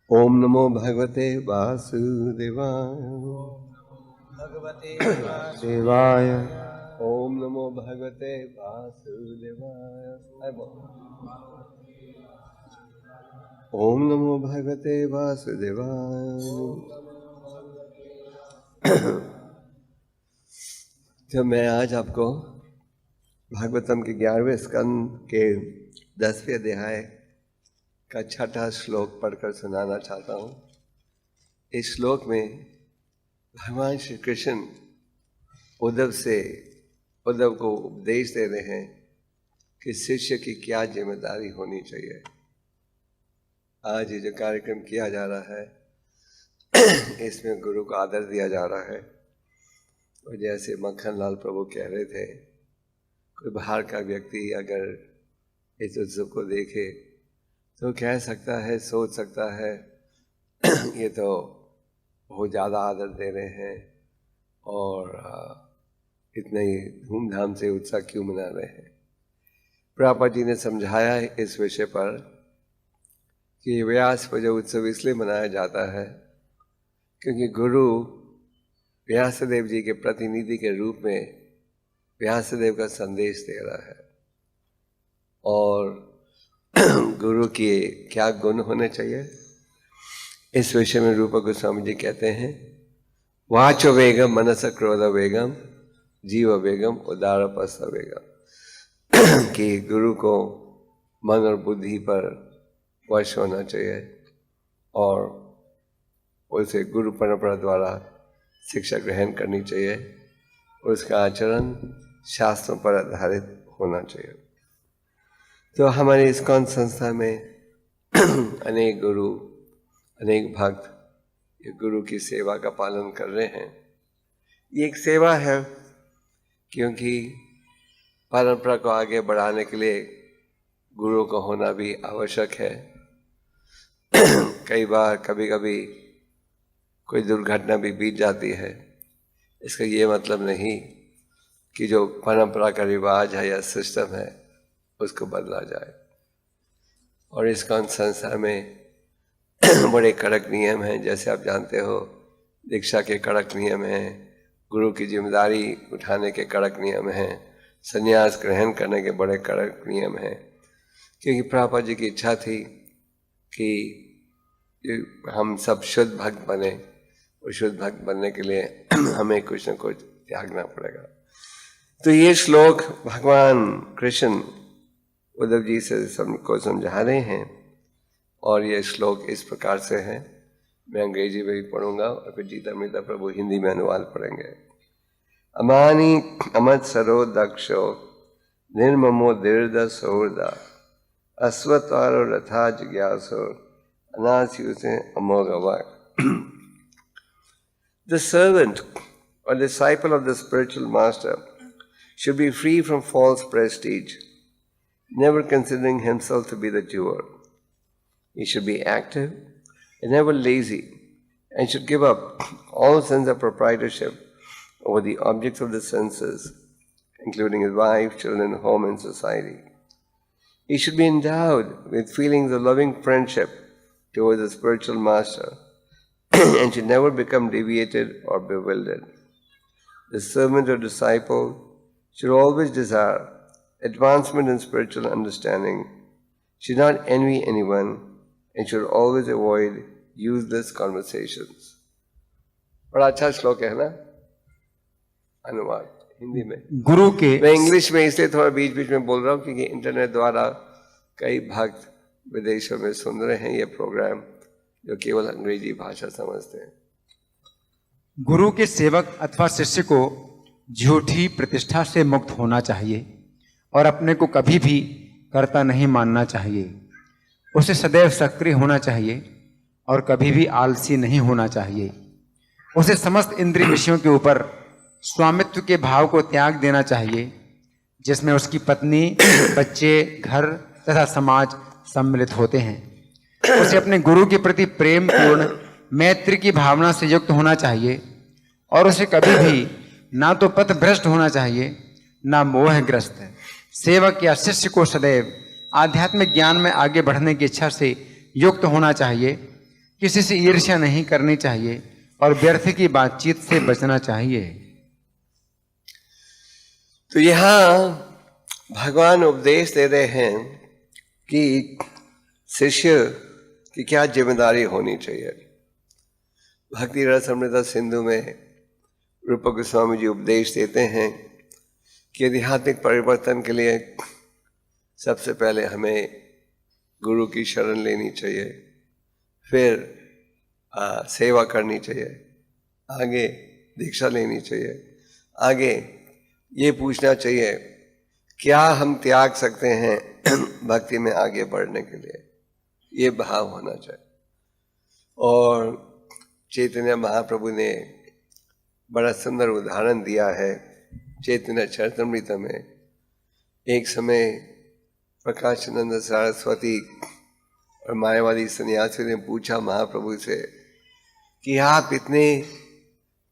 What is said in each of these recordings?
ओम नमो भगवते वासुदेवाय। भगवते देवाय। ओम नमो भगवते वासुदेवाय। ओम नमो भगवते वासुदेवाय। तो मैं आज आपको भागवतम के 11वें स्कंद के 10वें अध्याय का 6वां श्लोक पढ़कर सुनाना चाहता हूँ। इस श्लोक में भगवान श्री कृष्ण उद्धव को उपदेश दे रहे हैं कि शिष्य की क्या जिम्मेदारी होनी चाहिए। आज ये जो कार्यक्रम किया जा रहा है इसमें गुरु को आदर दिया जा रहा है। और जैसे मक्खन लाल प्रभु कह रहे थे, कोई बाहर का व्यक्ति अगर इस उत्सव को देखे तो कह सकता है, सोच सकता है ये तो बहुत ज़्यादा आदर दे रहे हैं और इतने ही धूमधाम से उत्सव क्यों मना रहे हैं। प्रभुपाद जी ने समझाया इस विषय पर कि व्यास पर जो उत्सव इसलिए मनाया जाता है क्योंकि गुरु व्यासदेव जी के प्रतिनिधि के रूप में व्यासदेव का संदेश दे रहा है। और गुरु के क्या गुण होने चाहिए, इस विषय में रूप गोस्वामी जी कहते हैं, वाचो वेगम मनस क्रोध वेगम जीव वेगम उदारपस वेगम कि गुरु को मन और बुद्धि पर वश होना चाहिए और उसे गुरु परंपरा द्वारा शिक्षा ग्रहण करनी चाहिए। उसका आचरण शास्त्रों पर आधारित होना चाहिए। तो हमारे इस्कॉन संस्था में अनेक गुरु, अनेक भक्त ये गुरु की सेवा का पालन कर रहे हैं। ये एक सेवा है क्योंकि परंपरा को आगे बढ़ाने के लिए गुरु का होना भी आवश्यक है। कई बार कभी कभी कोई दुर्घटना भी बीत जाती है। इसका ये मतलब नहीं कि जो परंपरा का रिवाज है या सिस्टम है उसको बदला जाए। और इस्कॉन संस्था में बड़े कड़क नियम हैं। जैसे आप जानते हो, दीक्षा के कड़क नियम हैं, गुरु की जिम्मेदारी उठाने के कड़क नियम हैं, संन्यास ग्रहण करने के बड़े कड़क नियम हैं। क्योंकि प्रभुपाद जी की इच्छा थी कि हम सब शुद्ध भक्त बने और शुद्ध भक्त बनने के लिए हमें कुछ न कुछ त्यागना पड़ेगा। तो ये श्लोक भगवान कृष्ण उद्धव जी से सबको समझा रहे हैं और ये श्लोक इस प्रकार से है। मैं अंग्रेजी में भी पढ़ूंगा और फिर जीता मीता प्रभु हिंदी में अनुवाद पढ़ेंगे। अमानी अमत सरो दक्षो निर्ममो दीर्घ सौर्दा अश्वत्वारो रथा जिज्ञासो अनास्युसे अमोघवा। The servant or disciple of the spiritual master should be free from false prestige, never considering himself to be the doer. He should be active and never lazy, and should give up all sense of proprietorship over the objects of the senses, including his wife, children, home, and society. He should be endowed with feelings of loving friendship towards the spiritual master and should never become deviated or bewildered. The servant or disciple should always desire advancement in spiritual understanding, should not envy anyone, and should always avoid useless conversations. बड़ा अच्छा श्लोक है ना। अनुवाद हिंदी में गुरु के, मैं English में इसलिए थोड़ा बीच बीच में बोल रहा हूँ क्योंकि इंटरनेट द्वारा कई भक्त विदेशों में सुन रहे हैं ये प्रोग्राम जो केवल अंग्रेजी भाषा समझते हैं। गुरु के सेवक अथवा शिष्य को झूठी प्रतिष्ठा से मुक्त होना चाहिए और अपने को कभी भी कर्ता नहीं मानना चाहिए। उसे सदैव सक्रिय होना चाहिए और कभी भी आलसी नहीं होना चाहिए। उसे समस्त इंद्रिय विषयों के ऊपर स्वामित्व के भाव को त्याग देना चाहिए, जिसमें उसकी पत्नी, बच्चे, घर तथा समाज सम्मिलित होते हैं। उसे अपने गुरु के प्रति प्रेम पूर्ण मैत्री की भावना से युक्त होना चाहिए और उसे कभी भी ना तो पथभ्रष्ट होना चाहिए ना मोहग्रस्त। सेवक या शिष्य को सदैव आध्यात्मिक ज्ञान में आगे बढ़ने की इच्छा से युक्त होना चाहिए किसी से ईर्ष्या नहीं करनी चाहिए और व्यर्थ की बातचीत से बचना चाहिए। तो यहाँ भगवान उपदेश दे रहे हैं कि शिष्य की क्या जिम्मेदारी होनी चाहिए। भक्ति रस अमृता सिंधु में रूप गोस्वामी जी उपदेश देते हैं कि आध्यात्मिक परिवर्तन के लिए सबसे पहले हमें गुरु की शरण लेनी चाहिए, फिर सेवा करनी चाहिए, आगे दीक्षा लेनी चाहिए, आगे ये पूछना चाहिए क्या हम त्याग सकते हैं भक्ति में आगे बढ़ने के लिए, ये भाव होना चाहिए। और चैतन्य महाप्रभु ने बड़ा सुंदर उदाहरण दिया है चैतन्य चरितमृत में। एक समय प्रकाशानंद सरस्वती और मायावादी सन्यासी ने पूछा महाप्रभु से कि आप इतने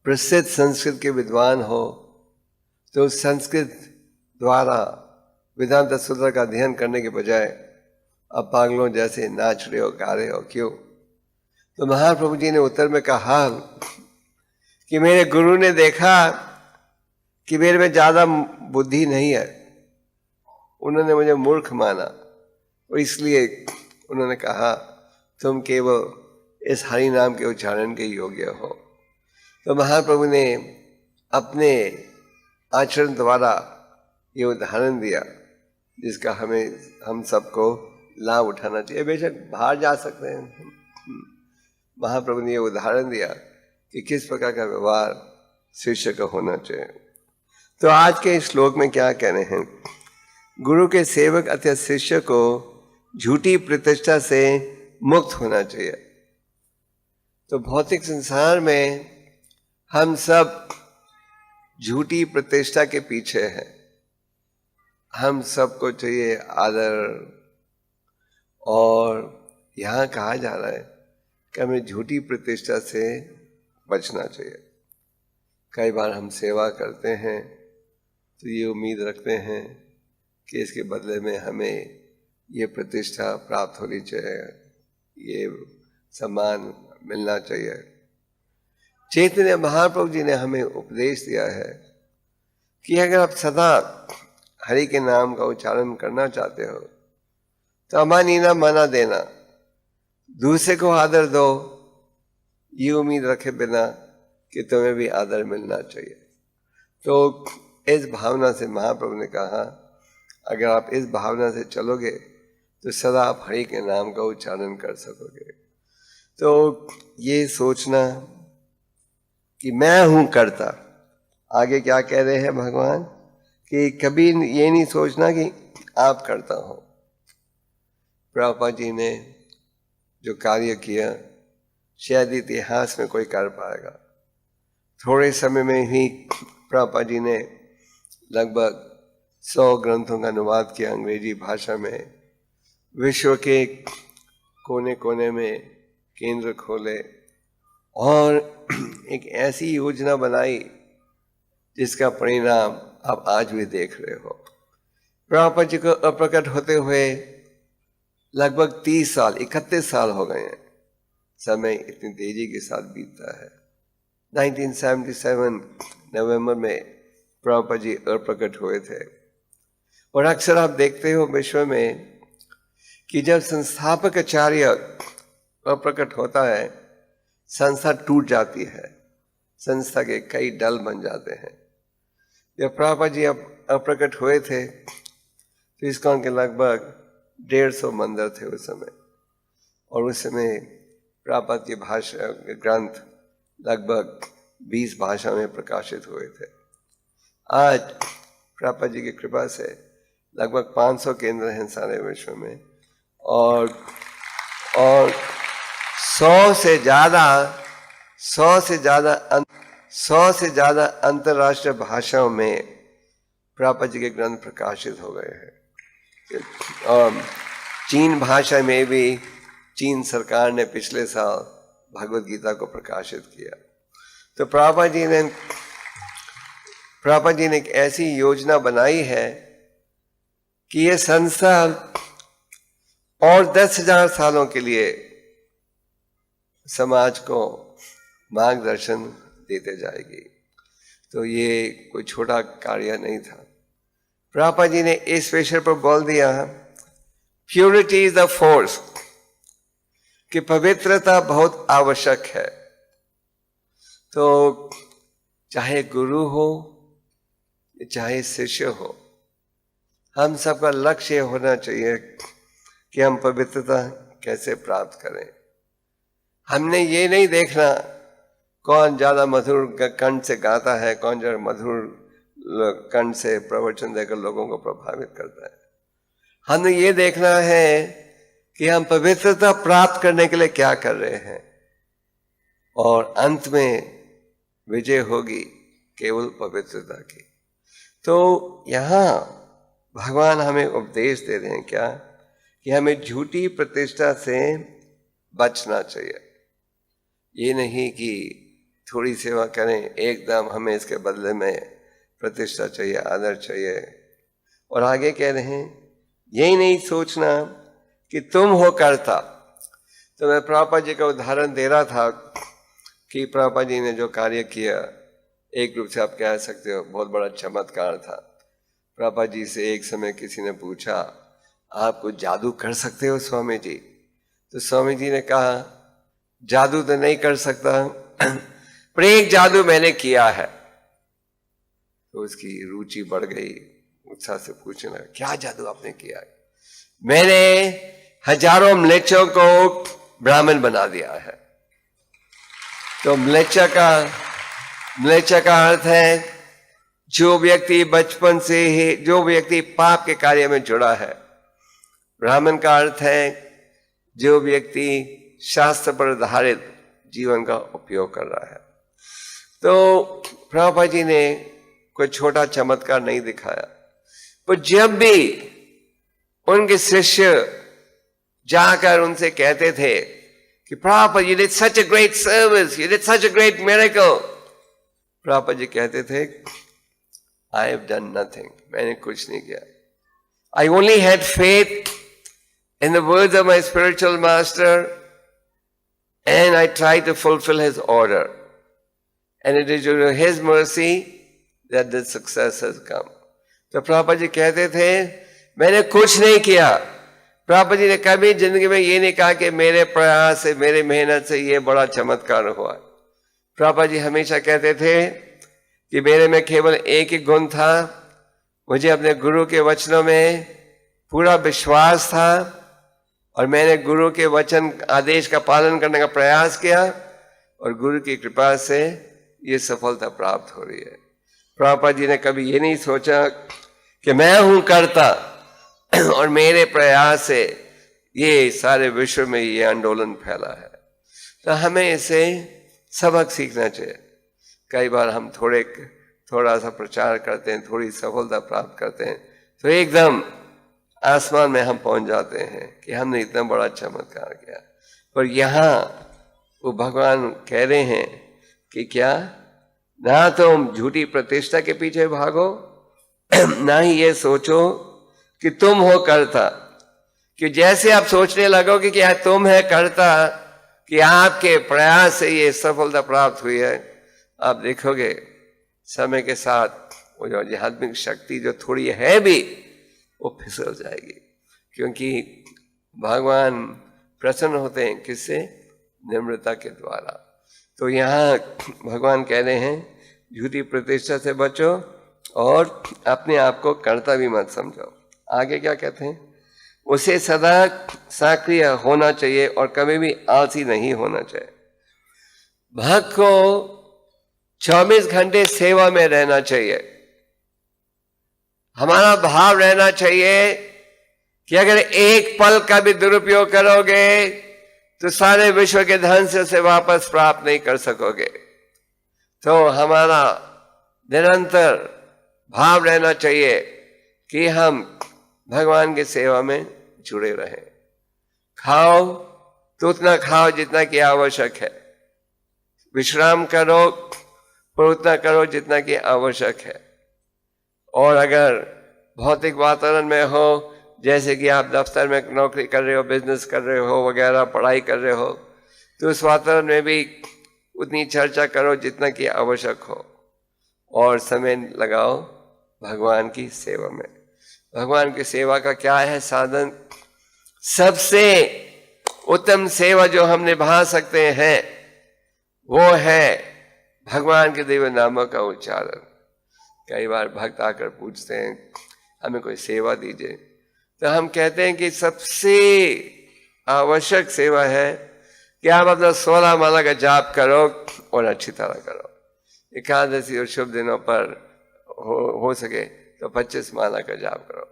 प्रसिद्ध संस्कृत के विद्वान हो, तो संस्कृत द्वारा वेदांत सूत्र का अध्ययन करने के बजाय अब पागलों जैसे नाच रहे हो, गा रहे हो, क्यों? तो महाप्रभु जी ने उत्तर में कहा कि मेरे गुरु ने देखा कि मेरे में ज्यादा बुद्धि नहीं है, उन्होंने मुझे मूर्ख माना और इसलिए उन्होंने कहा तुम केवल इस हरि नाम के उच्चारण के योग्य हो। तो महाप्रभु ने अपने आचरण द्वारा ये उदाहरण दिया जिसका हम सबको लाभ उठाना चाहिए। बेशक बाहर जा सकते हैं, महाप्रभु ने ये उदाहरण दिया कि किस प्रकार का व्यवहार शिष्य का होना चाहिए। तो आज के इस श्लोक में क्या कह रहे हैं? गुरु के सेवक अथवा शिष्य को झूठी प्रतिष्ठा से मुक्त होना चाहिए। तो भौतिक संसार में हम सब झूठी प्रतिष्ठा के पीछे हैं। हम सबको चाहिए आदर, और यहाँ कहा जा रहा है कि हमें झूठी प्रतिष्ठा से बचना चाहिए। कई बार हम सेवा करते हैं तो ये उम्मीद रखते हैं कि इसके बदले में हमें ये प्रतिष्ठा प्राप्त होनी चाहिए, ये सम्मान मिलना चाहिए। चैतन्य महाप्रभु जी ने हमें उपदेश दिया है कि अगर आप सदा हरि के नाम का उच्चारण करना चाहते हो तो अमानीना मना देना, दूसरे को आदर दो, ये उम्मीद रखे बिना कि तुम्हें भी आदर मिलना चाहिए। तो इस भावना से महाप्रभु ने कहा अगर आप इस भावना से चलोगे तो सदा आप हरि के नाम का उच्चारण कर सकोगे। तो ये सोचना कि मैं हूं करता, आगे क्या कह रहे हैं भगवान कि कभी ये नहीं सोचना कि आप करता हो। प्रभुपाद जी ने जो कार्य किया शायद इतिहास में कोई कर पाएगा। थोड़े समय में ही प्रभुपाद जी ने लगभग 100 ग्रंथों का अनुवाद किया अंग्रेजी भाषा में। विश्व के कोने कोने में केंद्र खोले और एक ऐसी योजना बनाई जिसका परिणाम आप आज भी देख रहे हो। प्रभुपाद जी को अप्रकट होते हुए लगभग 30 साल 31 साल हो गए हैं। समय इतनी तेजी के साथ बीतता है। 1977 नवंबर में प्रभुपाद जी अप्रकट हुए थे। और अक्सर आप देखते हो विश्व में कि जब संस्थापक आचार्य अप्रकट होता है संस्था टूट जाती है, संस्था के कई दल बन जाते हैं। जब प्रभुपाद जी अप्रकट हुए थे तो इस्कॉन के लगभग 150 मंदिर थे उस समय, और उस समय प्रभुपाद की भाषा ग्रंथ लगभग 20 भाषा में प्रकाशित हुए थे। आज प्रभुपाद जी की कृपा से लगभग 500 केंद्र हैं सारे विश्व में, और 100 से ज्यादा अंतर्राष्ट्रीय भाषाओं में प्रभुपाद जी के ग्रंथ प्रकाशित हो गए हैं। और चीन भाषा में भी चीन सरकार ने पिछले साल भगवत गीता को प्रकाशित किया। तो प्रभुपाद जी ने एक ऐसी योजना बनाई है कि ये संस्था और 10,000 सालों के लिए समाज को मार्गदर्शन देते जाएगी। तो ये कोई छोटा कार्य नहीं था। प्रभुपाद जी ने इस विषय पर बोल दिया, प्योरिटी इज द फोर्स, कि पवित्रता बहुत आवश्यक है। तो चाहे गुरु हो चाहे शिष्य हो, हम सबका लक्ष्य होना चाहिए कि हम पवित्रता कैसे प्राप्त करें। हमने ये नहीं देखना कौन ज्यादा मधुर कंठ से गाता है, कौन ज्यादा मधुर कंठ से प्रवचन देकर लोगों को प्रभावित करता है। हमें ये देखना है कि हम पवित्रता प्राप्त करने के लिए क्या कर रहे हैं, और अंत में विजय होगी केवल पवित्रता की। तो यहाँ भगवान हमें उपदेश दे रहे हैं क्या, कि हमें झूठी प्रतिष्ठा से बचना चाहिए। ये नहीं कि थोड़ी सेवा करें, एकदम हमें इसके बदले में प्रतिष्ठा चाहिए, आदर चाहिए। और आगे कह रहे हैं, यही नहीं सोचना कि तुम हो कर्ता। तो मैं प्रभुपाद जी का उदाहरण दे रहा था कि प्रभुपाद जी ने जो कार्य किया, एक रूप से आप कह सकते हो बहुत बड़ा चमत्कार था। प्रभुपाद जी से एक समय किसी ने पूछा, आप कुछ जादू कर सकते हो स्वामी जी? तो स्वामी जी ने कहा, जादू तो नहीं कर सकता पर एक जादू मैंने किया है। तो उसकी रुचि बढ़ गई, उत्साह से पूछने लगा, क्या जादू आपने किया है? मैंने हजारों म्लेच्छों को ब्राह्मण बना दिया है। तो म्लेच्छ का अर्थ है जो व्यक्ति बचपन से ही, जो व्यक्ति पाप के कार्य में जुड़ा है। ब्राह्मण का अर्थ है जो व्यक्ति शास्त्र पर आधारित जीवन का उपयोग कर रहा है। तो प्रभुपाद जी ने कोई छोटा चमत्कार नहीं दिखाया, पर जब भी उनके शिष्य जाकर उनसे कहते थे कि Prabhupada, you did such a great service, you did such a great miracle, Prabhupada ji कहते थे, I have done nothing, मैंने कुछ नहीं किया। I only had faith in the words of my spiritual master and I tried to fulfill his order, and it is due to his mercy that the success has come। तो प्रभुपाद जी कहते थे, मैंने कुछ नहीं किया। प्रभुपाद जी ने कभी जिंदगी में ये नहीं कहा कि मेरे प्रयास से, मेरे मेहनत से ये बड़ा चमत्कार हुआ। प्रभुपाद जी हमेशा कहते थे कि मेरे में केवल एक ही गुण था, मुझे अपने गुरु के वचनों में पूरा विश्वास था और मैंने गुरु के वचन आदेश का पालन करने का प्रयास किया और गुरु की कृपा से ये सफलता प्राप्त हो रही है। प्रभुपाद जी ने कभी ये नहीं सोचा कि मैं हूं कर्ता और मेरे प्रयास से ये सारे विश्व में ये आंदोलन फैला है। तो हमें इसे सबक सीखना चाहिए। कई बार हम थोड़ा सा प्रचार करते हैं, थोड़ी सफलता प्राप्त करते हैं, तो एकदम आसमान में हम पहुंच जाते हैं कि हमने इतना बड़ा चमत्कार किया। पर यहाँ वो भगवान कह रहे हैं कि क्या, ना तुम झूठी प्रतिष्ठा के पीछे भागो, ना ही ये सोचो कि तुम हो कर्ता। कि जैसे आप सोचने लगोगे कि तुम है कर्ता, कि आपके प्रयास से ये सफलता प्राप्त हुई है, आप देखोगे समय के साथ वो जो आध्यात्मिक शक्ति जो थोड़ी है भी, वो फिसल जाएगी। क्योंकि भगवान प्रसन्न होते हैं किससे? निम्रता के द्वारा। तो यहाँ भगवान कह रहे हैं, झूठी प्रतिष्ठा से बचो और अपने आप को कर्ता भी मत समझो। आगे क्या कहते हैं? उसे सदा सक्रिय होना चाहिए और कभी भी आलसी नहीं होना चाहिए। भक्त को 24 घंटे सेवा में रहना चाहिए। हमारा भाव रहना चाहिए कि अगर एक पल का भी दुरुपयोग करोगे तो सारे विश्व के धन से उसे वापस प्राप्त नहीं कर सकोगे। तो हमारा निरंतर भाव रहना चाहिए कि हम भगवान की सेवा में जुड़े रहें। खाओ तो उतना खाओ जितना कि आवश्यक है, विश्राम करो पर उतना करो जितना कि आवश्यक है। और अगर भौतिक वातावरण में हो, जैसे कि आप दफ्तर में नौकरी कर रहे हो, बिजनेस कर रहे हो वगैरह, पढ़ाई कर रहे हो, तो उस वातावरण में भी उतनी चर्चा करो जितना कि आवश्यक हो, और समय लगाओ भगवान की सेवा में। भगवान की सेवा का क्या है साधन? सबसे उत्तम सेवा जो हम निभा सकते हैं वो है भगवान के दिव्य नामों का उच्चारण। कई बार भक्त आकर पूछते हैं हमें कोई सेवा दीजिए, तो हम कहते हैं कि सबसे आवश्यक सेवा है कि आप अपना 16 माला का जाप करो और अच्छी तरह करो। एकादशी और शुभ दिनों पर हो सके तो 25 माला का जाप करो।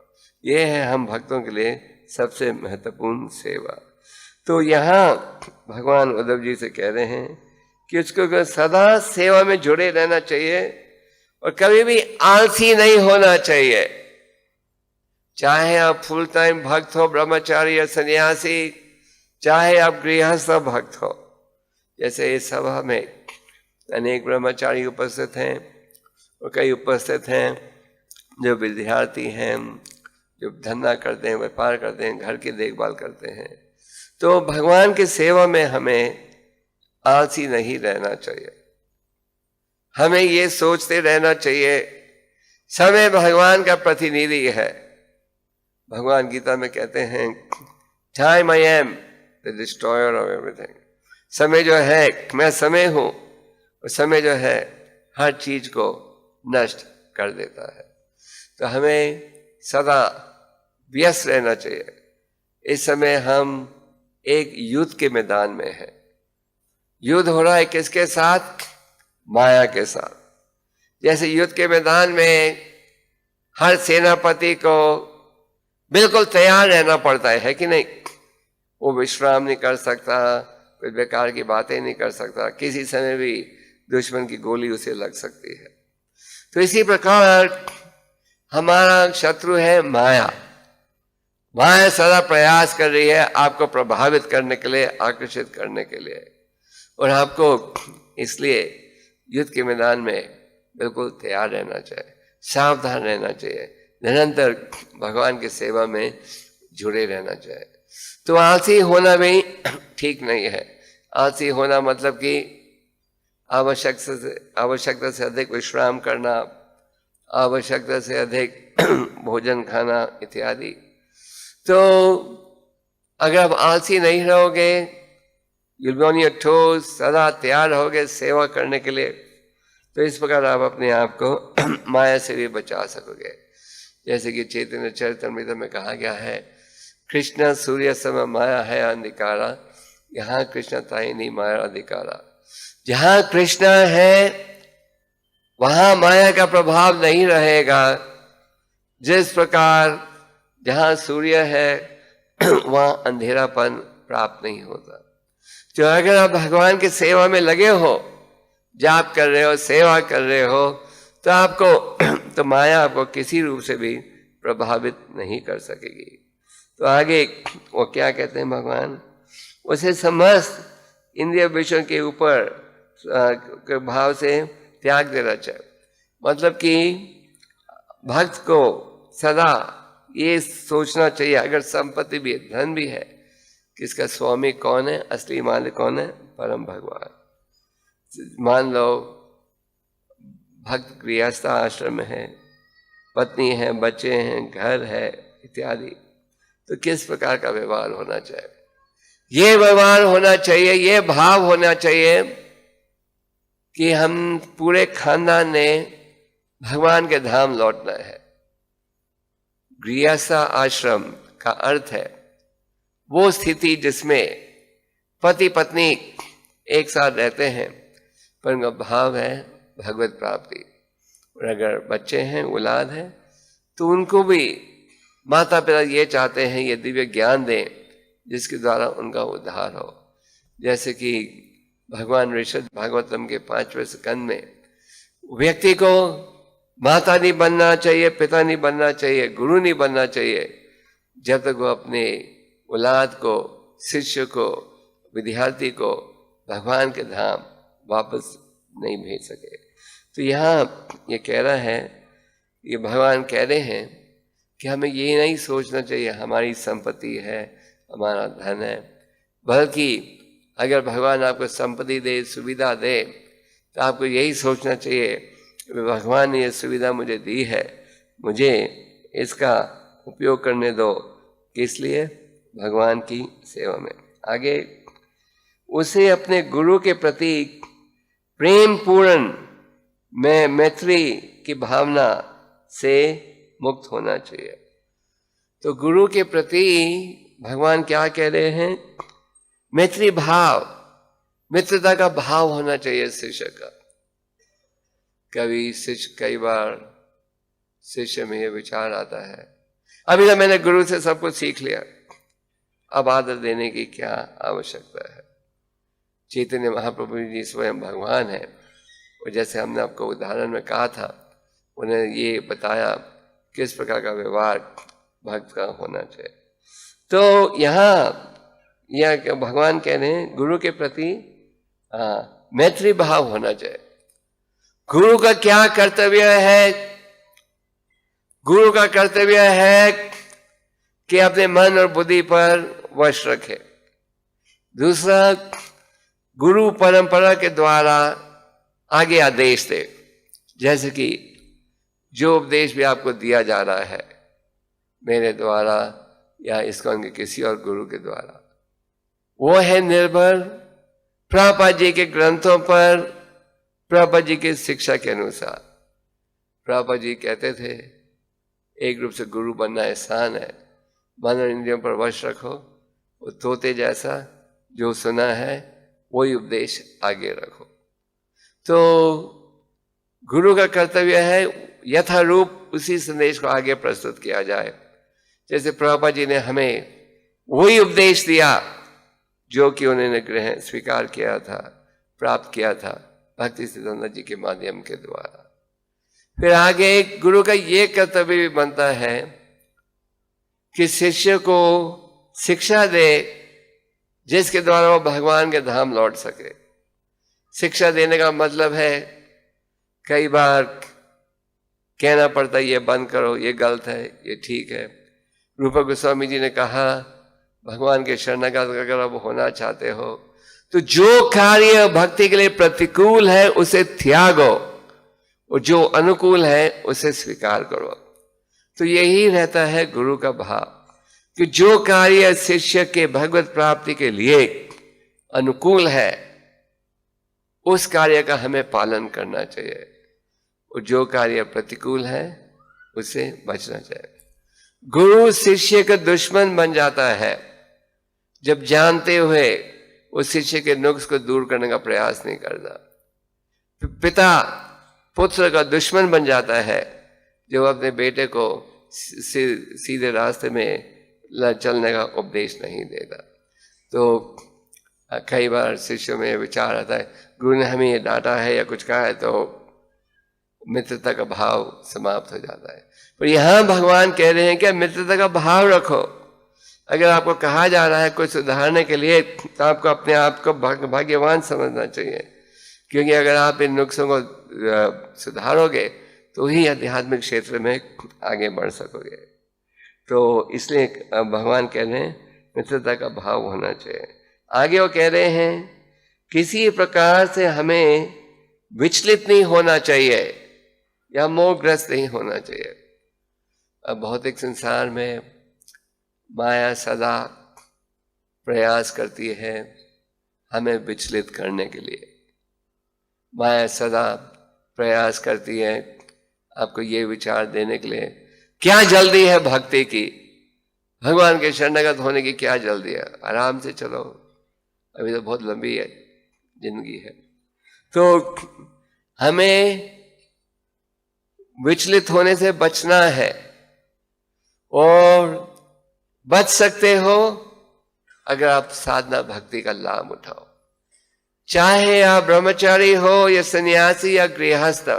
ये है हम भक्तों के लिए सबसे महत्वपूर्ण सेवा। तो यहाँ भगवान उद्धव जी से कह रहे हैं कि उसको सदा सेवा में जुड़े रहना चाहिए और कभी भी आलसी नहीं होना चाहिए। चाहे आप फुल टाइम भक्त हो, ब्रह्मचारी या सन्यासी, चाहे आप गृहस्थ भक्त हो। जैसे इस सभा में अनेक ब्रह्मचारी उपस्थित हैं और कई उपस्थित हैं जो विद्यार्थी हैं, जो धंधा करते हैं, व्यापार करते हैं, घर की देखभाल करते हैं। तो भगवान की सेवा में हमें आलसी नहीं रहना चाहिए। हमें ये सोचते रहना चाहिए समय भगवान का प्रतिनिधि है। भगवान गीता में कहते हैं time I am the destroyer of everything. समय जो है मैं समय हूं, और समय जो है हर चीज को नष्ट कर देता है। तो हमें सदा व्यस्त रहना चाहिए। इस समय हम एक युद्ध के मैदान में हैं। युद्ध हो रहा है किसके साथ? माया के साथ। जैसे युद्ध के मैदान में हर सेनापति को बिल्कुल तैयार रहना पड़ता है कि नहीं? वो विश्राम नहीं कर सकता, कोई बेकार की बातें नहीं कर सकता, किसी समय भी दुश्मन की गोली उसे लग सकती है। तो इसी प्रकार हमारा शत्रु है माया। माया सदा प्रयास कर रही है आपको प्रभावित करने के लिए, आकर्षित करने के लिए, और आपको इसलिए युद्ध के मैदान में बिल्कुल तैयार रहना चाहिए, सावधान रहना चाहिए, निरंतर भगवान की सेवा में जुड़े रहना चाहिए। तो आलसी होना भी ठीक नहीं है। आलसी होना मतलब कि आवश्यकता से अधिक विश्राम करना, आवश्यकता से अधिक भोजन खाना इत्यादि। तो अगर आप आलसी नहीं रहोगे, you'll be on your toes, सदा तैयार रहोगे सेवा करने के लिए, तो इस प्रकार आप अपने आप को माया से भी बचा सकोगे। जैसे कि चैतन्य चरितामृत में कहा गया है, कृष्ण सूर्य सम माया है अंधिकारा, यहाँ कृष्ण ताई नहीं माया अधिकारा। जहाँ कृष्ण है वहां माया का प्रभाव नहीं रहेगा। जिस प्रकार जहाँ सूर्य है वहां अंधेरापन प्राप्त नहीं होता। तो अगर आप भगवान की सेवा में लगे हो, जाप कर रहे हो, सेवा कर रहे हो, तो आपको तो माया आपको किसी रूप से भी प्रभावित नहीं कर सकेगी। तो आगे वो क्या कहते हैं भगवान? उसे समस्त इंद्रिय विषयों के ऊपर के भाव से त्याग देना चाहिए। मतलब कि भक्त को सदा ये सोचना चाहिए, अगर संपत्ति भी है, धन भी है, कि इसका स्वामी कौन है, असली मालिक कौन है? परम भगवान। मान लो भक्त गृहस्थ आश्रम में है, पत्नी है, बच्चे हैं, घर है इत्यादि, तो किस प्रकार का व्यवहार होना चाहिए? ये व्यवहार होना चाहिए, ये भाव होना चाहिए कि हम पूरे खानदान ने भगवान के धाम लौटना है। गृहस्थ आश्रम का अर्थ है वो स्थिति जिसमें पति पत्नी एक साथ रहते हैं, पर उनका भाव है भगवत प्राप्ति। और अगर बच्चे हैं, औलाद है, तो उनको भी माता पिता ये चाहते हैं ये दिव्य ज्ञान दें जिसके द्वारा उनका उद्धार हो। जैसे कि भगवान ऋषभ भागवतम के 5वें स्कंद में व्यक्ति को माता नहीं बनना चाहिए, पिता नहीं बनना चाहिए, गुरु नहीं बनना चाहिए, जब तक वो अपने औलाद को, शिष्य को, विद्यार्थी को भगवान के धाम वापस नहीं भेज सके। तो यहाँ ये कह रहा है, ये भगवान कह रहे हैं कि हमें ये नहीं सोचना चाहिए हमारी संपत्ति है, हमारा धन है, बल्कि अगर भगवान आपको संपत्ति दे, सुविधा दे, तो आपको यही सोचना चाहिए भगवान ने ये सुविधा मुझे दी है, मुझे इसका उपयोग करने दो। किस लिए? भगवान की सेवा में। आगे, उसे अपने गुरु के प्रति प्रेम पूर्ण मैत्री की भावना से मुक्त होना चाहिए। तो गुरु के प्रति भगवान क्या कह रहे हैं? मैत्री भाव, मित्रता का भाव होना चाहिए शिष्य का। कई बार शिष्य में यह विचार आता है, अभी तो मैंने गुरु से सब कुछ सीख लिया, अब आदर देने की क्या आवश्यकता है? चैतन्य महाप्रभु जी स्वयं भगवान है, और जैसे हमने आपको उदाहरण में कहा था, उन्हें ये बताया किस प्रकार का व्यवहार भक्त का होना चाहिए। तो यहाँ भगवान कह रहे हैं गुरु के प्रति मैत्री भाव होना चाहिए। गुरु का क्या कर्तव्य है? गुरु का कर्तव्य है कि अपने मन और बुद्धि पर वश रखे। दूसरा, गुरु परंपरा के द्वारा आगे आदेश दे, जैसे कि जो उपदेश भी आपको दिया जा रहा है मेरे द्वारा या इस्कॉन के किसी और गुरु के द्वारा, वो है निर्भर प्रभुपाद जी के ग्रंथों पर, प्रभुपाद जी की शिक्षा के अनुसार। प्रभुपाद जी कहते थे एक रूप से गुरु बनना आसान है, मन और इंद्रियों पर वश रखो, वो तोते जैसा जो सुना है वही उपदेश आगे रखो। तो गुरु का कर्तव्य है यथारूप उसी संदेश को आगे प्रस्तुत किया जाए। जैसे प्रभुपाद जी ने हमें वही उपदेश दिया जो कि उन्होंने स्वीकार किया था, प्राप्त किया था भक्ति सिद्धांत जी के माध्यम के द्वारा। फिर आगे गुरु का ये कर्तव्य भी बनता है कि शिष्य को शिक्षा दे जिसके द्वारा वो भगवान के धाम लौट सके। शिक्षा देने का मतलब है कई बार कहना पड़ता है ये बंद करो, ये गलत है, ये ठीक है। रूप गोस्वामी जी ने कहा भगवान के शरणागत अगर आप होना चाहते हो तो जो कार्य भक्ति के लिए प्रतिकूल है उसे त्यागो और जो अनुकूल है उसे स्वीकार करो। तो यही रहता है गुरु का भाव कि जो कार्य शिष्य के भगवत प्राप्ति के लिए अनुकूल है उस कार्य का हमें पालन करना चाहिए और जो कार्य प्रतिकूल है उससे बचना चाहिए। गुरु शिष्य का दुश्मन बन जाता है जब जानते हुए उस शिष्य के नुक्स को दूर करने का प्रयास नहीं करता। पिता पुत्र का दुश्मन बन जाता है जो अपने बेटे को सीधे रास्ते में चलने का उपदेश नहीं देता। तो कई बार शिष्यों में विचार आता है गुरु ने हमें ये डांटा है या कुछ कहा है तो मित्रता का भाव समाप्त हो जाता है। पर यहाँ भगवान कह रहे हैं कि मित्रता का भाव रखो। अगर आपको कहा जा रहा है कुछ सुधारने के लिए तो आपको अपने आप को भाग्यवान समझना चाहिए, क्योंकि अगर आप इन नुक्सों को सुधारोगे तो ही आध्यात्मिक क्षेत्र में आगे बढ़ सकोगे। तो इसलिए भगवान कह रहे हैं मित्रता का भाव होना चाहिए। आगे वो कह रहे हैं किसी प्रकार से हमें विचलित नहीं होना चाहिए या मोहग्रस्त नहीं होना चाहिए। अब भौतिक संसार में माया सदा प्रयास करती है हमें विचलित करने के लिए। माया सदा प्रयास करती है आपको ये विचार देने के लिए क्या जल्दी है भक्ति की, भगवान के शरणागत होने की क्या जल्दी है, आराम से चलो, अभी तो बहुत लंबी है जिंदगी है। तो हमें विचलित होने से बचना है और बच सकते हो अगर आप साधना भक्ति का लाभ उठाओ। चाहे आप ब्रह्मचारी हो या सन्यासी या गृहस्थ,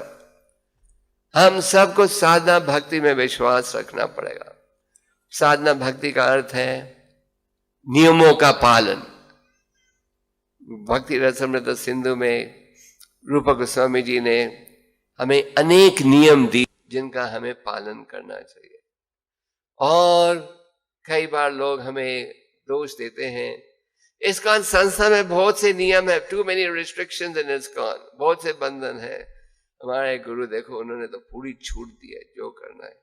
हम सबको साधना भक्ति में विश्वास रखना पड़ेगा। साधना भक्ति का अर्थ है नियमों का पालन। भक्ति रसामृत सिंधु में रूप गोस्वामी जी ने हमें अनेक नियम दी जिनका हमें पालन करना चाहिए। और कई बार लोग हमें दोष देते हैं इस्कॉन संस्था में बहुत से नियम है, too many restrictions in ISKCON, बहुत से बंधन है। हमारे गुरु देखो उन्होंने तो पूरी छूट दी है, जो करना है।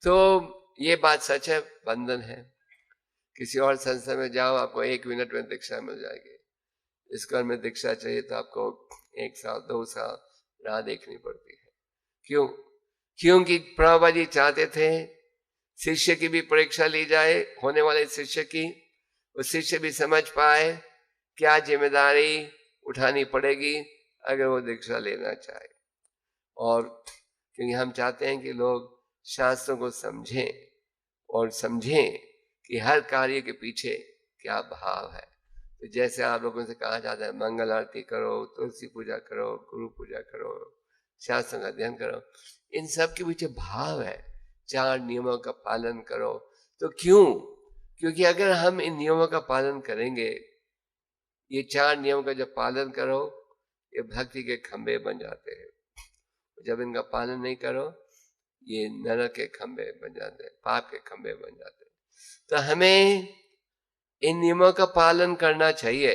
तो ये बात सच है, बंधन है। किसी और संस्था में जाओ, आपको 1 मिनट में दीक्षा मिल जाएगी। इस्कॉन में दीक्षा चाहिए तो आपको 1 साल 2 साल राह देखनी पड़ती है। क्यों? क्योंकि प्रभुपाद जी चाहते थे शिष्य की भी परीक्षा ली जाए, होने वाले शिष्य की, वो शिष्य भी समझ पाए क्या जिम्मेदारी उठानी पड़ेगी अगर वो दीक्षा लेना चाहे। और क्योंकि हम चाहते हैं कि लोग शास्त्रों को समझें और समझें कि हर कार्य के पीछे क्या भाव है। तो जैसे आप लोगों से कहा जाता है मंगल आरती करो, तुलसी पूजा करो, गुरु पूजा करो, शास्त्रों का अध्ययन करो, इन सब के पीछे भाव है, 4 नियमों का पालन करो। तो क्यों? क्योंकि अगर हम इन नियमों का पालन करेंगे, ये 4 नियमों का जब पालन करो, ये भक्ति के खंभे बन जाते हैं। जब इनका पालन नहीं करो, ये नरक के खंभे बन जाते हैं, पाप के खंभे बन जाते हैं। तो हमें इन नियमों का पालन करना चाहिए।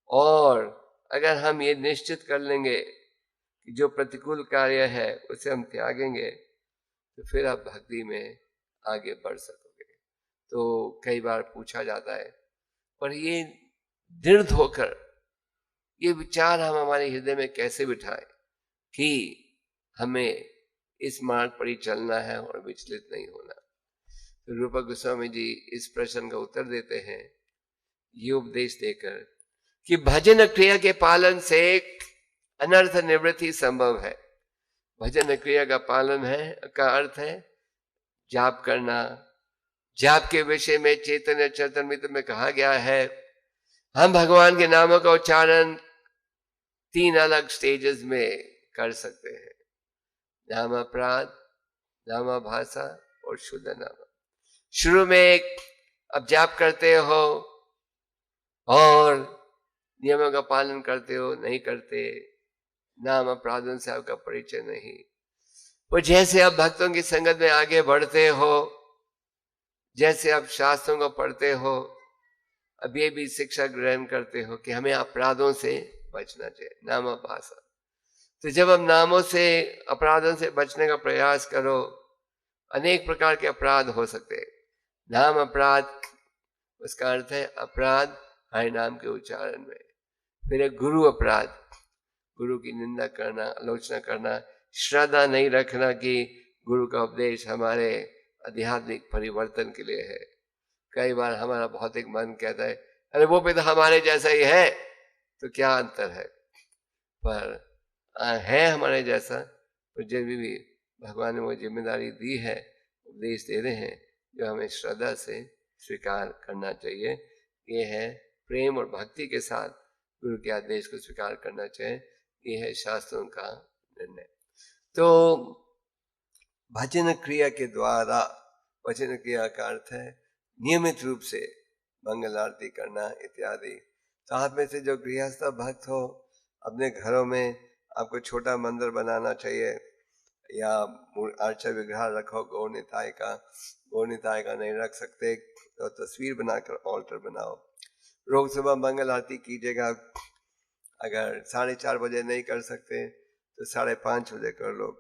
और अगर हम ये निश्चित कर लेंगे कि जो प्रतिकूल कार्य है उसे हम त्यागेंगे, तो फिर आप भक्ति में आगे बढ़ सकोगे। तो कई बार पूछा जाता है, पर ये दृढ़ होकर ये विचार हम हमारे हृदय में कैसे बिठाएं कि हमें इस मार्ग पर ही चलना है और विचलित नहीं होना। तो रूपा गोस्वामी जी इस प्रश्न का उत्तर देते हैं ये उपदेश देकर कि भजन क्रिया के पालन से अनर्थ निवृत्ति संभव है। भजन क्रिया का पालन है का अर्थ है जाप करना। जाप के विषय में चैतन्य चरितमृत में कहा गया है, हम भगवान के नामों का उच्चारण 3 अलग स्टेजेस में कर सकते हैं, नामापराध, नामाभाषा और शुद्ध नाम। शुरू में अब जाप करते हो और नियमों का पालन करते हो, नहीं करते, नाम अपराधों से आपका परिचय नहीं। वो जैसे आप भक्तों की संगत में आगे बढ़ते हो, जैसे आप शास्त्रों को पढ़ते हो, अब ये भी शिक्षा ग्रहण करते हो कि हमें अपराधों से बचना चाहिए, नाम भाषा। तो जब हम नामों से अपराधों से बचने का प्रयास करो, अनेक प्रकार के अपराध हो सकते हैं। नाम अपराध, उसका अर्थ है अपराध हरि नाम के उच्चारण में। फिर एक गुरु अपराध, गुरु की निंदा करना, आलोचना करना, श्रद्धा नहीं रखना कि गुरु का उपदेश हमारे आध्यात्मिक परिवर्तन के लिए है। कई बार हमारा भौतिक मन कहता है अरे वो भी तो हमारे जैसा ही है, तो क्या अंतर है। पर है हमारे जैसा, पर जब भी भगवान ने वो जिम्मेदारी दी है, उपदेश दे रहे हैं, जो हमें श्रद्धा से स्वीकार करना चाहिए। ये है प्रेम और भक्ति के साथ गुरु के आदेश को स्वीकार करना चाहिए। ये है शास्त्रों का निर्णय। तो भजन क्रिया के द्वारा, भजन क्रिया का अर्थ है नियमित रूप से मंगल आरती करना इत्यादि। तो आप में से जो गृहस्थ भक्त हो, अपने घरों में आपको छोटा मंदिर बनाना चाहिए या अर्चा विग्रह रखो गौर निताय का। गौर निताय का नहीं रख सकते तो तस्वीर बनाकर ऑल्टर बनाओ। रोज सुबह मंगल आरती कीजिएगा। अगर 4:30 बजे नहीं कर सकते तो 5:30 बजे कर लो।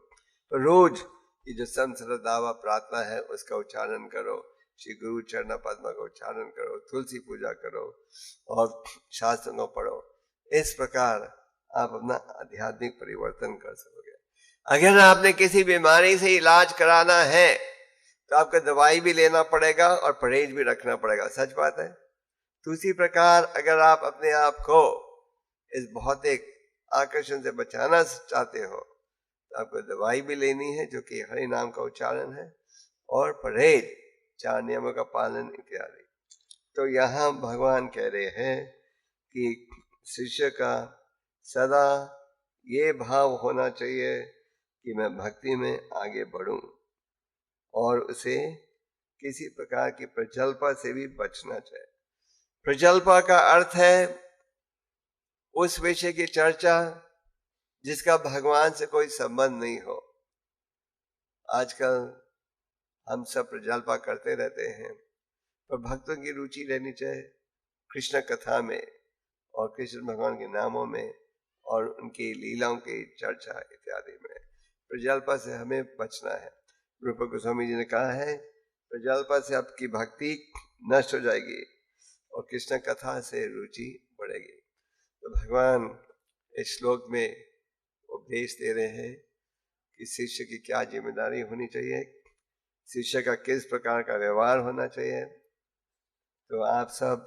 तो रोज ये जो संसद दावा प्रार्थना है उसका उच्चारण करो, श्री गुरु चरण पद्म का उच्चारण करो, तुलसी पूजा करो और शास्त्रों को पढ़ो। इस प्रकार आप अपना आध्यात्मिक परिवर्तन कर सकोगे। अगर आपने किसी बीमारी से इलाज कराना है तो आपको दवाई भी लेना पड़ेगा और परहेज भी रखना पड़ेगा, सच बात है। तो उसी प्रकार अगर आप अपने आप को इस भौतिक आकर्षण से बचाना चाहते हो तो आपको दवाई भी लेनी है जो कि हरि नाम का उच्चारण है, और परहेज, 4 नियमों का पालन इत्यादि। तो यहाँ भगवान कह रहे हैं कि शिष्य का सदा ये भाव होना चाहिए कि मैं भक्ति में आगे बढ़ूं और उसे किसी प्रकार की प्रजल्पा से भी बचना चाहिए। प्रजल्पा का अर्थ है उस विषय की चर्चा जिसका भगवान से कोई संबंध नहीं हो। आजकल हम सब प्रजल्पा करते रहते हैं, पर भक्तों की रुचि रहनी चाहिए कृष्ण कथा में और कृष्ण भगवान के नामों में और उनकी लीलाओं की चर्चा इत्यादि में। प्रजल्पा से हमें बचना है। रूप गोस्वामी जी ने कहा है प्रजल्पा से आपकी भक्ति नष्ट हो जाएगी और कृष्ण कथा से रुचि बढ़ेगी। तो भगवान इस श्लोक में उपदेश दे रहे हैं कि शिष्य की क्या जिम्मेदारी होनी चाहिए, शिष्य का किस प्रकार का व्यवहार होना चाहिए। तो आप सब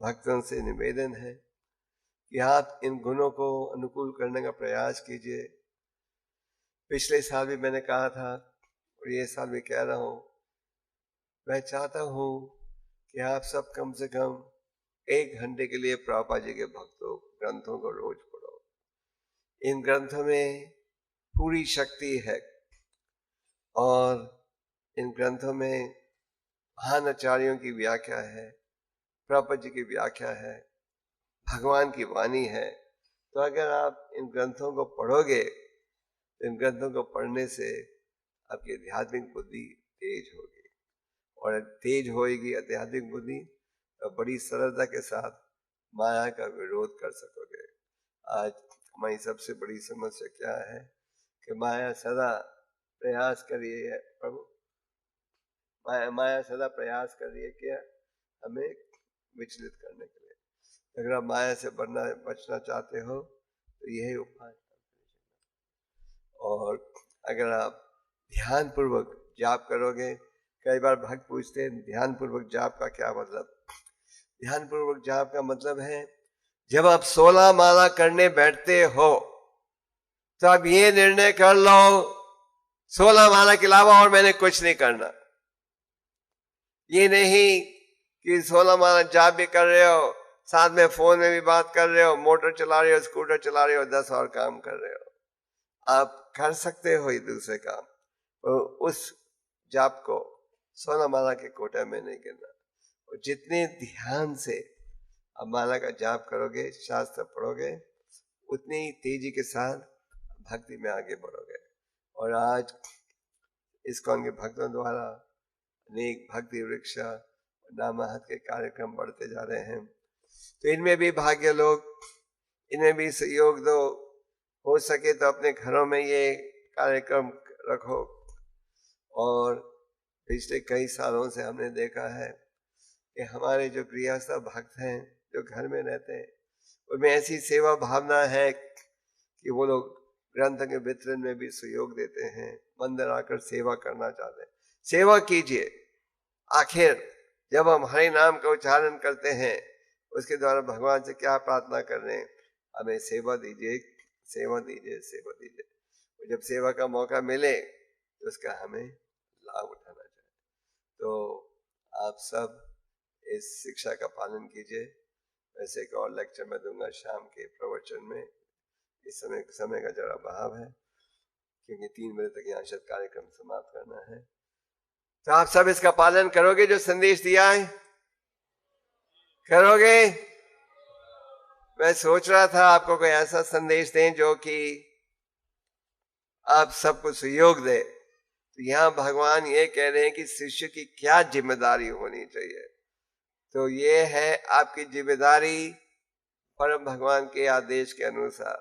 भक्तों से निवेदन है कि आप इन गुणों को अनुकूल करने का प्रयास कीजिए। पिछले साल भी मैंने कहा था और ये साल भी कह रहा हूँ, मैं चाहता हूँ कि आप सब कम से कम 1 घंटे के लिए प्रभुपाद जी के भक्तों ग्रंथों को रोज पढ़ो। इन ग्रंथों में पूरी शक्ति है और इन ग्रंथों में महान आचार्यों की व्याख्या है, प्रभुपाद जी की व्याख्या है, भगवान की वाणी है। तो अगर आप इन ग्रंथों को पढ़ोगे तो इन ग्रंथों को पढ़ने से आपकी आध्यात्मिक बुद्धि तेज होगी और तेज होएगी आध्यात्मिक बुद्धि तो बड़ी सरलता के साथ माया का विरोध कर सकोगे। आज हमारी सबसे बड़ी समस्या क्या है कि माया सदा प्रयास कर रही है, प्रभु माया सदा प्रयास कर रही है क्या हमें विचलित करने के लिए। अगर आप माया से बचना चाहते हो तो यही उपाय। और अगर आप ध्यान पूर्वक जाप करोगे, कई बार भक्त पूछते हैं ध्यान पूर्वक जाप का क्या मतलब। ध्यान पूर्वक जाप का मतलब है जब आप 16 माला करने बैठते हो तो आप ये निर्णय कर लो 16 माला के अलावा और मैंने कुछ नहीं करना। ये नहीं कि 16 माला जाप भी कर रहे हो, साथ में फोन में भी बात कर रहे हो, मोटर चला रहे हो, स्कूटर चला रहे हो, 10 और काम कर रहे हो। आप कर सकते हो ये दूसरे काम, और उस जाप को 16 माला के कोटा में नहीं गिनना। और जितने ध्यान से आप माला का जाप करोगे, शास्त्र पढ़ोगे, उतनी ही तेजी के साथ भक्ति में आगे बढ़ोगे। और आज इस्कॉन के भक्तों द्वारा अनेक भक्ति वृक्ष नामाहत के कार्यक्रम बढ़ते जा रहे हैं। तो इनमें भी भाग्य लोग, इनमें भी सहयोग दो। हो सके तो अपने घरों में ये कार्यक्रम रखो। और पिछले कई सालों से हमने देखा है कि हमारे जो गृहस्थ भक्त हैं जो घर में रहते हैं, उनमें ऐसी सेवा भावना है कि वो लोग ग्रंथ के वितरण में भी सहयोग देते हैं, मंदिर आकर सेवा करना चाहते हैं। सेवा कीजिए। आखिर जब हम हरि नाम का उच्चारण करते हैं उसके द्वारा भगवान से क्या प्रार्थना कर रहे हैं, हमें सेवा दीजिए, सेवा दीजिए, सेवा दीजिए। और जब सेवा का मौका मिले तो उसका हमें लाभ उठाना चाहिए। तो आप सब इस शिक्षा का पालन कीजिए। वैसे एक और लेक्चर मैं दूंगा शाम के प्रवचन में। इस समय का जरा अभाव है क्योंकि 3 बजे तक यहाँ शायद कार्यक्रम समाप्त करना है। तो आप सब इसका पालन करोगे, जो संदेश दिया है करोगे। मैं सोच रहा था आपको कोई ऐसा संदेश दें जो कि आप सबको सहयोग दे। तो यहाँ भगवान ये कह रहे हैं कि शिष्य की क्या जिम्मेदारी होनी चाहिए। तो ये है आपकी जिम्मेदारी परम भगवान के आदेश के अनुसार।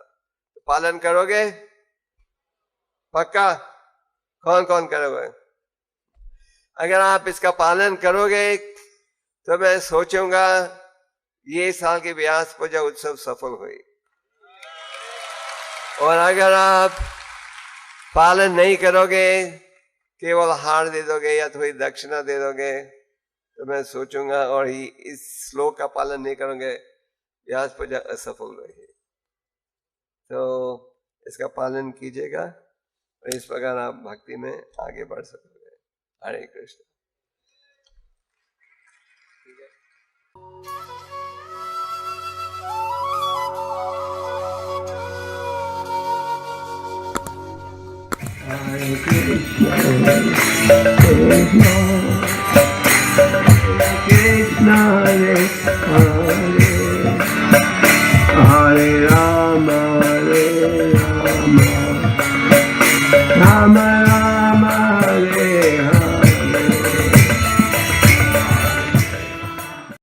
तो पालन करोगे पक्का? कौन कौन करोगे? अगर आप इसका पालन करोगे तो मैं सोचूंगा ये साल के व्यास पूजा उत्सव सफल हुई। और अगर आप पालन नहीं करोगे, केवल हार दे दोगे या थोड़ी दक्षिणा दे दोगे, तो मैं सोचूंगा और ही इस श्लोक का पालन नहीं करोगे, व्यास पूजा असफल रही। तो इसका पालन कीजिएगा और इस प्रकार आप भक्ति में आगे बढ़ सकोगे। हरे Krishna. Hare Krishna, Hare Krishna, Hare Hare.